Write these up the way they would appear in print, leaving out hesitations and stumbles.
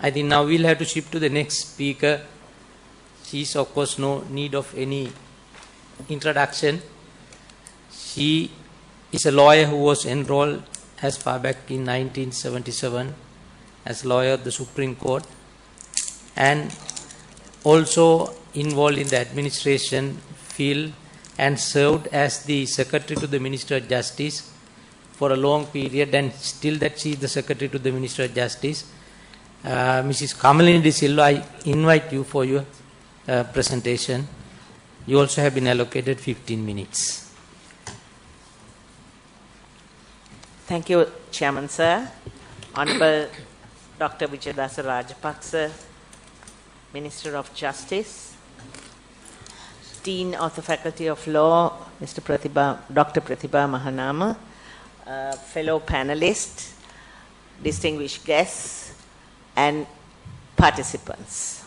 I think now we'll have to shift to the next speaker. She's of course no need of any introduction. She is a lawyer who was enrolled as far back in 1977 as lawyer of the Supreme Court, and also involved in the administration field and served as the Secretary to the Minister of Justice for a long period, and still that she is the Secretary to the Minister of Justice. Mrs. Kamalini De Silva, I invite you for your presentation. You also have been allocated 15 minutes. Thank you, Chairman Sir. Honorable Dr. Vijayadasa Rajapaksa, Minister of Justice, Dean of the Faculty of Law, Dr. Pratibha Mahanama, fellow panelists, distinguished guests, and participants.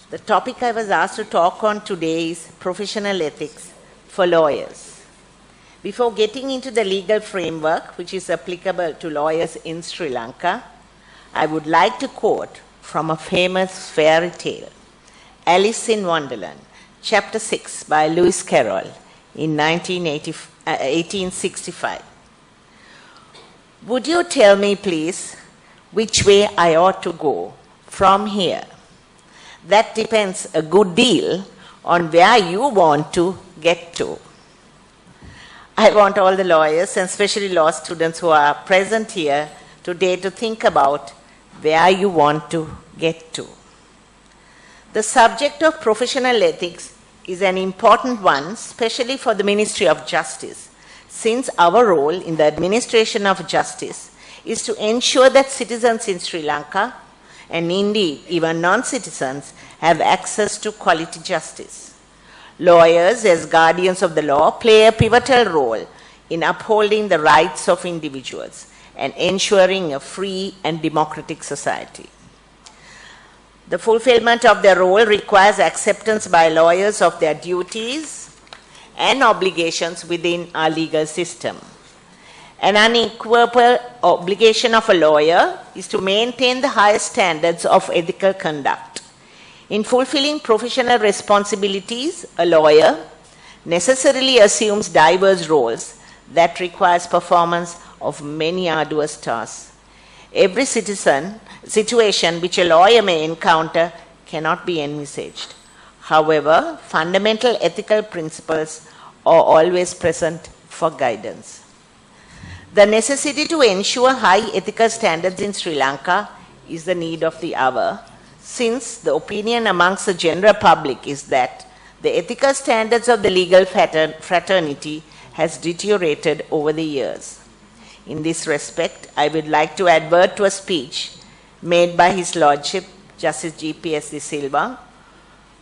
The topic I was asked to talk on today is professional ethics for lawyers. Before getting into the legal framework which is applicable to lawyers in Sri Lanka, I would like to quote from a famous fairy tale, Alice in Wonderland, Chapter 6 by Lewis Carroll in 1865. Would you tell me, please, which way I ought to go from here? That depends a good deal on where you want to get to. I want all the lawyers, and especially law students who are present here today, to think about where you want to get to. The subject of professional ethics is an important one, especially for the Ministry of Justice, since our role in the administration of justice is to ensure that citizens in Sri Lanka, and indeed even non-citizens, have access to quality justice. Lawyers, as guardians of the law, play a pivotal role in upholding the rights of individuals and ensuring a free and democratic society. The fulfillment of their role requires acceptance by lawyers of their duties and obligations within our legal system. An unequivocal obligation of a lawyer is to maintain the highest standards of ethical conduct. In fulfilling professional responsibilities, a lawyer necessarily assumes diverse roles that requires performance of many arduous tasks. Every situation which a lawyer may encounter cannot be envisaged. However, fundamental ethical principles are always present for guidance. The necessity to ensure high ethical standards in Sri Lanka is the need of the hour, since the opinion amongst the general public is that the ethical standards of the legal fraternity has deteriorated over the years. In this respect, I would like to advert to a speech made by His Lordship Justice G.P.S. De Silva,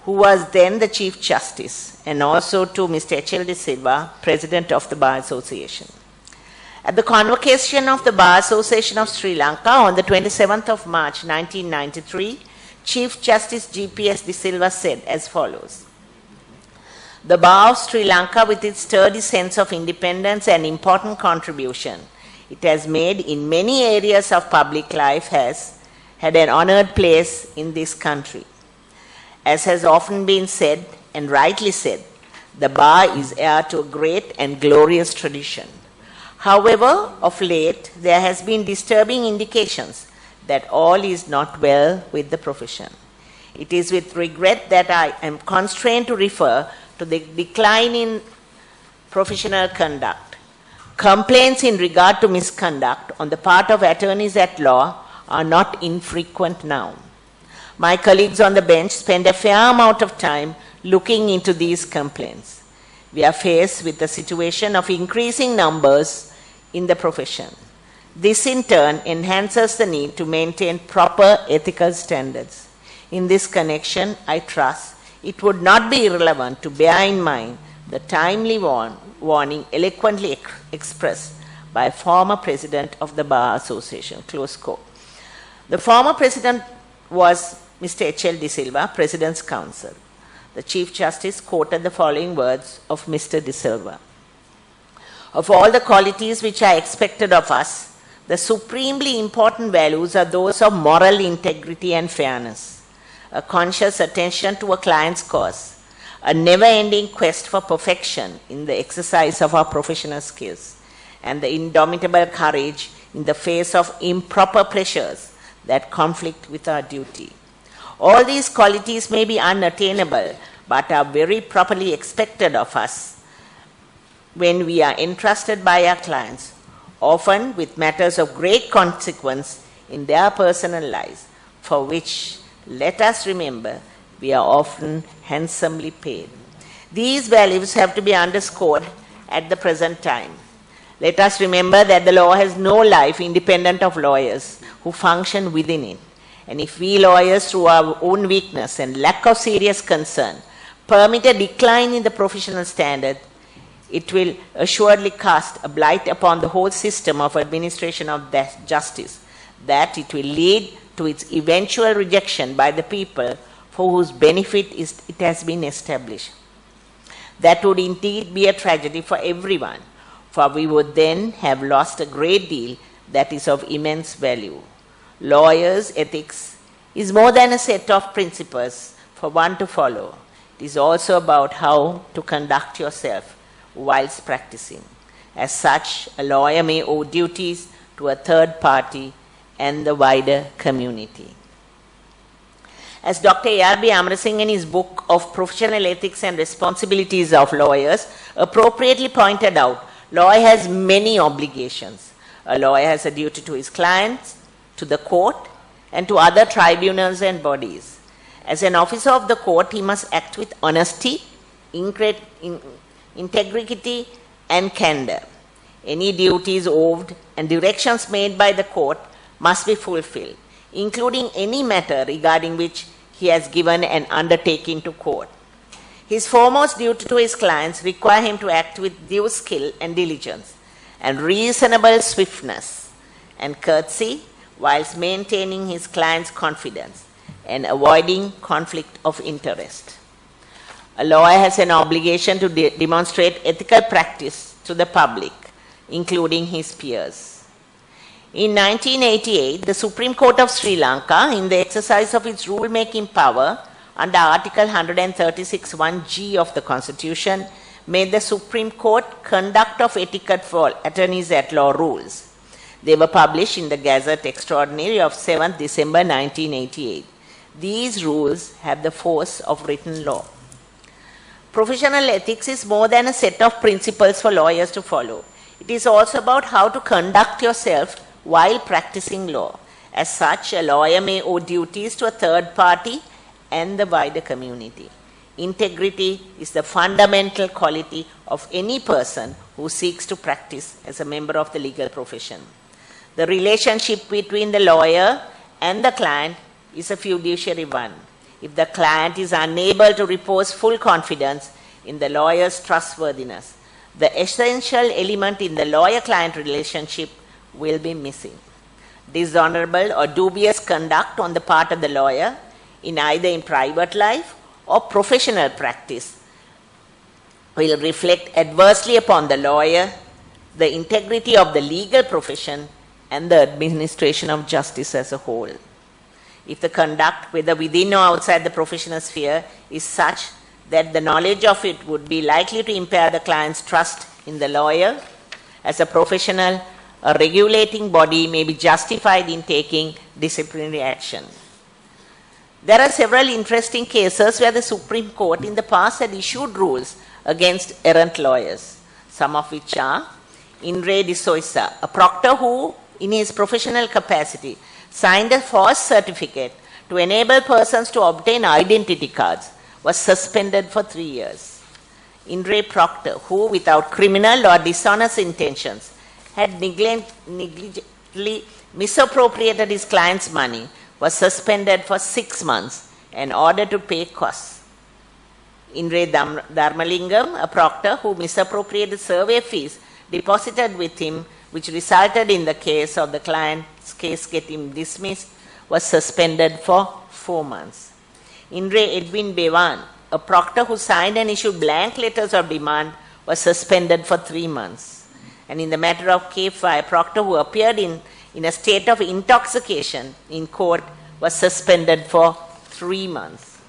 who was then the Chief Justice, and also to Mr. H.L. De Silva, President of the Bar Association. At the convocation of the Bar Association of Sri Lanka on the 27th of March 1993, Chief Justice G.P.S. De Silva said as follows: "The Bar of Sri Lanka, with its sturdy sense of independence and important contribution it has made in many areas of public life, has had an honored place in this country. As has often been said, and rightly said, the Bar is heir to a great and glorious tradition. However, of late, there has been disturbing indications that all is not well with the profession. It is with regret that I am constrained to refer to the decline in professional conduct. Complaints in regard to misconduct on the part of attorneys at law are not infrequent now. My colleagues on the bench spend a fair amount of time looking into these complaints. We are faced with the situation of increasing numbers in the profession. This in turn enhances the need to maintain proper ethical standards. In this connection, I trust it would not be irrelevant to bear in mind the timely warning eloquently expressed by former president of the Bar Association." Close quote. The former president was Mr. H.L. De Silva, President's Counsel. The Chief Justice quoted the following words of Mr. De Silva: "Of all the qualities which are expected of us, The supremely important values are those of moral integrity and fairness, a conscious attention to a client's cause, a never-ending quest for perfection in the exercise of our professional skills, and the indomitable courage in the face of improper pressures that conflict with our duty. All these qualities may be unattainable, but are very properly expected of us when we are entrusted by our clients, often with matters of great consequence in their personal lives, for which, let us remember, we are often handsomely paid. These values have to be underscored at the present time. Let us remember that the law has no life independent of lawyers who function within it. And if we lawyers, through our own weakness and lack of serious concern, permit a decline in the professional standard, it will assuredly cast a blight upon the whole system of administration of justice, that it will lead to its eventual rejection by the people for whose benefit it has been established. That would indeed be a tragedy for everyone, for we would then have lost a great deal that is of immense value. Lawyers' ethics is more than a set of principles for one to follow. It is also about how to conduct yourself whilst practicing. As such, a lawyer may owe duties to a third party and the wider community. As Dr. A.R.B. Amarasinghe in his book of Professional Ethics and Responsibilities of Lawyers appropriately pointed out, law has many obligations. A lawyer has a duty to his clients, to the court, and to other tribunals and bodies. As an officer of the court, he must act with honesty, integrity, and candor. Any duties owed and directions made by the court must be fulfilled, including any matter regarding which he has given an undertaking to court. His foremost duty to his clients require him to act with due skill and diligence, and reasonable swiftness and courtesy, whilst maintaining his client's confidence and avoiding conflict of interest. A lawyer has an obligation to demonstrate ethical practice to the public, including his peers. In 1988, the Supreme Court of Sri Lanka, in the exercise of its rule-making power under Article 136(1)(g) of the Constitution, made the Supreme Court conduct of etiquette for attorneys at law rules. They were published in the Gazette Extraordinary of 7th December 1988. These rules have the force of written law. Professional ethics is more than a set of principles for lawyers to follow. It is also about how to conduct yourself while practicing law. As such, a lawyer may owe duties to a third party and the wider community. Integrity is the fundamental quality of any person who seeks to practice as a member of the legal profession. The relationship between the lawyer and the client is a fiduciary one. If the client is unable to repose full confidence in the lawyer's trustworthiness, the essential element in the lawyer-client relationship will be missing. Dishonorable or dubious conduct on the part of the lawyer, either in private life or professional practice, will reflect adversely upon the lawyer, the integrity of the legal profession, and the administration of justice as a whole. If the conduct, whether within or outside the professional sphere, is such that the knowledge of it would be likely to impair the client's trust in the lawyer as a professional, a regulating body may be justified in taking disciplinary action. There are several interesting cases where the Supreme Court in the past had issued rules against errant lawyers, some of which are In re D'Souza, a proctor who, in his professional capacity, signed a false certificate to enable persons to obtain identity cards, was suspended for 3 years. In re Proctor, who, without criminal or dishonest intentions, had negligently misappropriated his client's money, was suspended for 6 months in order to pay costs. In re Dharmalingam, a proctor who misappropriated survey fees deposited with him, which resulted in the case of the client's case getting dismissed, was suspended for 4 months. In re Edwin Bevan, a proctor who signed and issued blank letters of demand, was suspended for 3 months. And in the matter of K. a proctor who appeared in in a state of intoxication in court was suspended for 3 months.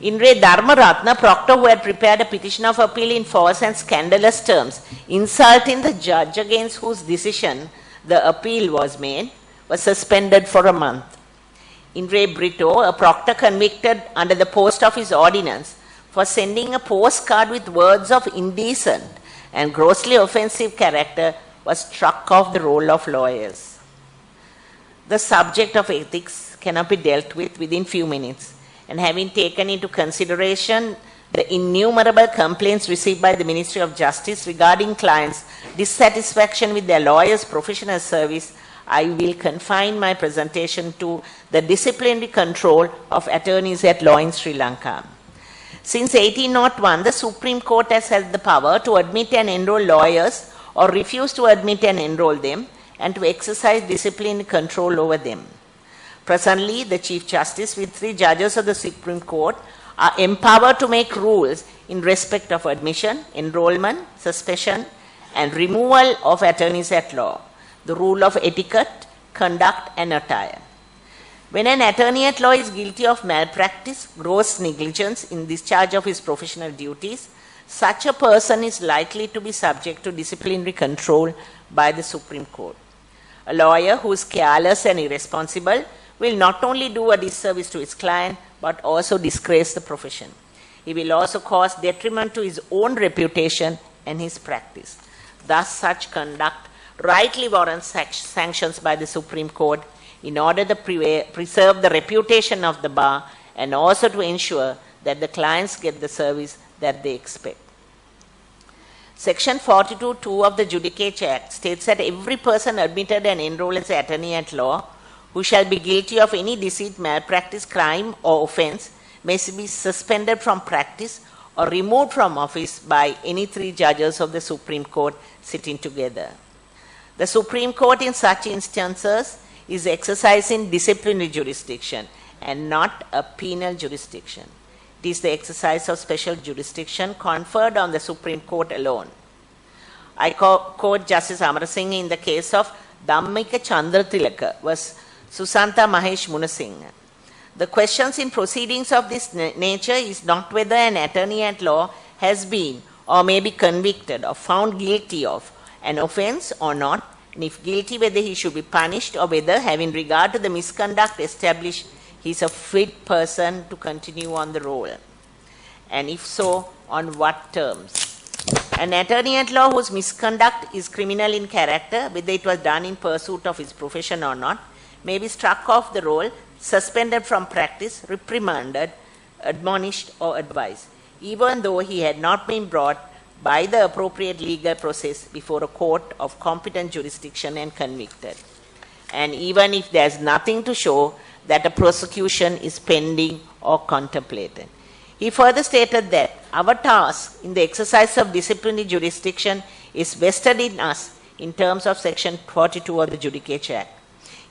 In re Dharmaratna, proctor who had prepared a petition of appeal in false and scandalous terms, insulting the judge against whose decision the appeal was made, was suspended for a month. In re Brito, a proctor convicted under the post office ordinance for sending a postcard with words of indecent and grossly offensive character was struck off the roll of lawyers. The subject of ethics cannot be dealt with within few minutes, and having taken into consideration the innumerable complaints received by the Ministry of Justice regarding clients' dissatisfaction with their lawyers' professional service, I will confine my presentation to the disciplinary control of attorneys at law in Sri Lanka. Since 1801, the Supreme Court has held the power to admit and enroll lawyers or refuse to admit and enroll them, and to exercise disciplinary control over them. Presently, the Chief Justice with 3 judges of the Supreme Court are empowered to make rules in respect of admission, enrollment, suspension, and removal of attorneys at law, the rule of etiquette, conduct, and attire. When an attorney at law is guilty of malpractice, gross negligence in discharge of his professional duties, such a person is likely to be subject to disciplinary control by the Supreme Court. A lawyer who is careless and irresponsible will not only do a disservice to his client, but also disgrace the profession. He will also cause detriment to his own reputation and his practice. Thus, such conduct rightly warrants sanctions by the Supreme Court in order to preserve the reputation of the bar and also to ensure that the clients get the service that they expect. Section 42(2) of the Judicature Act states that every person admitted and enrolled as an attorney at law who shall be guilty of any deceit, malpractice, crime, or offense may be suspended from practice or removed from office by any 3 judges of the Supreme Court sitting together. The Supreme Court in such instances is exercising disciplinary jurisdiction and not a penal jurisdiction. It is the exercise of special jurisdiction conferred on the Supreme Court alone. I quote Justice Amarasinghe in the case of Dhammika Chandratilaka vs. Susantha Mahesh Munasinghe. The questions in proceedings of this nature is not whether an attorney at law has been or may be convicted or found guilty of an offense or not, and if guilty, whether he should be punished or whether, having regard to the misconduct established, he is a fit person to continue on the role, and if so, on what terms. An attorney at law whose misconduct is criminal in character, whether it was done in pursuit of his profession or not, may be struck off the roll, suspended from practice, reprimanded, admonished, or advised, even though he had not been brought by the appropriate legal process before a court of competent jurisdiction and convicted, and even if there is nothing to show that a prosecution is pending or contemplated. He further stated that our task in the exercise of disciplinary jurisdiction is vested in us in terms of Section 42 of the Judicature Act,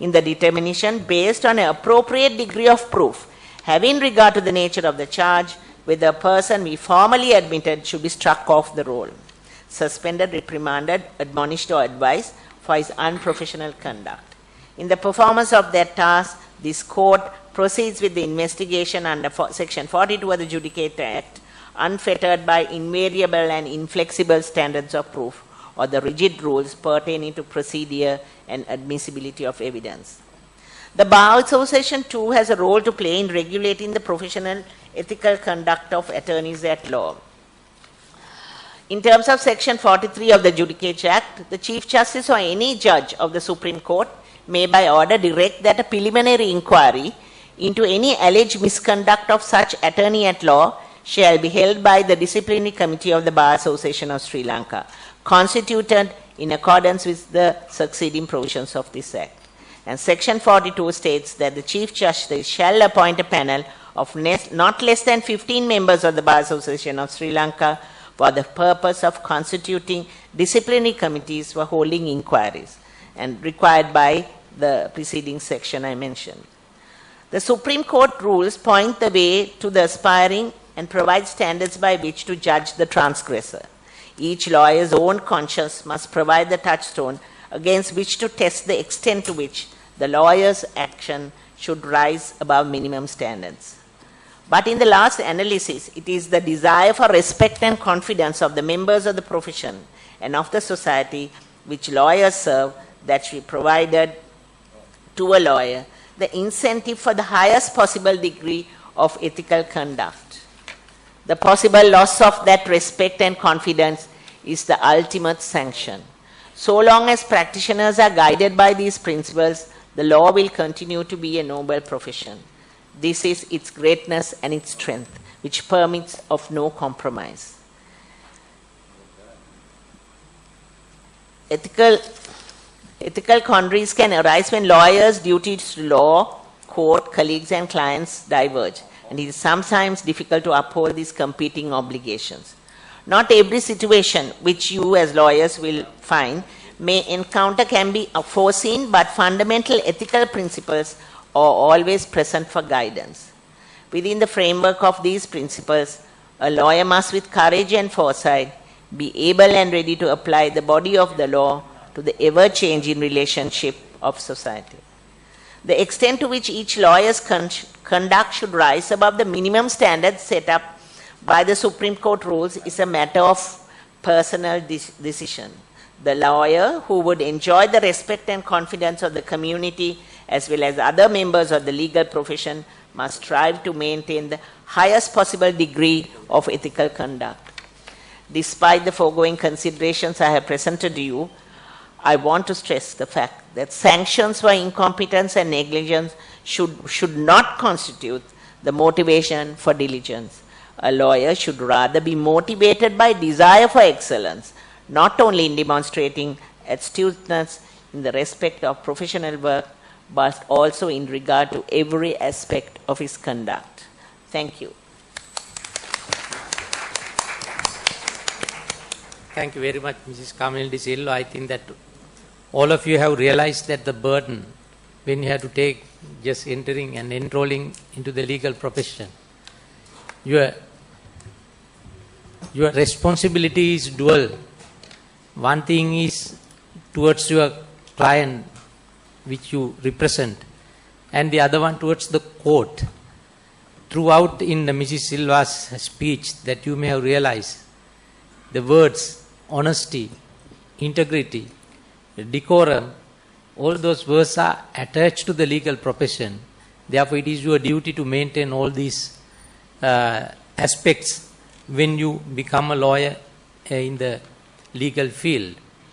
in the determination based on an appropriate degree of proof, having regard to the nature of the charge, whether a person we formally admitted should be struck off the roll, suspended, reprimanded, admonished, or advised for his unprofessional conduct. In the performance of that task, this court proceeds with the investigation under Section 42 of the Judicature Act, unfettered by invariable and inflexible standards of proof or the rigid rules pertaining to procedure and admissibility of evidence. The Bar Association too has a role to play in regulating the professional ethical conduct of attorneys at law. In terms of Section 43 of the Judicature Act, the Chief Justice or any judge of the Supreme Court may by order direct that a preliminary inquiry into any alleged misconduct of such attorney at law shall be held by the Disciplinary Committee of the Bar Association of Sri Lanka, constituted in accordance with the succeeding provisions of this Act. And Section 42 states that the Chief Justice shall appoint a panel of not less than 15 members of the Bar Association of Sri Lanka for the purpose of constituting disciplinary committees for holding inquiries, and required by the preceding section I mentioned. The Supreme Court rules point the way to the aspiring and provide standards by which to judge the transgressor. Each lawyer's own conscience must provide the touchstone against which to test the extent to which the lawyer's action should rise above minimum standards. But in the last analysis, it is the desire for respect and confidence of the members of the profession and of the society which lawyers serve that should be provided to a lawyer the incentive for the highest possible degree of ethical conduct. The possible loss of that respect and confidence is the ultimate sanction. So long as practitioners are guided by these principles, the law will continue to be a noble profession. This is its greatness and its strength, which permits of no compromise. Ethical quandaries can arise when lawyers' duties to law, court, colleagues, and clients diverge, and it is sometimes difficult to uphold these competing obligations. Not every situation which you as lawyers will find may encounter can be foreseen, but fundamental ethical principles are always present for guidance. Within the framework of these principles, a lawyer must, with courage and foresight, be able and ready to apply the body of the law to the ever-changing relationship of society. The extent to which each lawyer's conduct should rise above the minimum standards set up by the Supreme Court rules is a matter of personal decision. The lawyer who would enjoy the respect and confidence of the community as well as other members of the legal profession must strive to maintain the highest possible degree of ethical conduct. Despite the foregoing considerations I have presented to you, I want to stress the fact that sanctions for incompetence and negligence should not constitute the motivation for diligence. A lawyer should rather be motivated by desire for excellence, not only in demonstrating astuteness in the respect of professional work, but also in regard to every aspect of his conduct. Thank you. Thank you very much, Mrs. Kamil De Silva. I think that all of you have realized that the burden when you have to take just entering and enrolling into the legal profession, your responsibility is dual. One thing is towards your client which you represent, and the other one towards the court. Throughout in the Mrs. Silva's speech that you may have realized, the words honesty, integrity, decorum, all those words are attached to the legal profession. Therefore, it is your duty to maintain all these aspects when you become a lawyer in the legal field.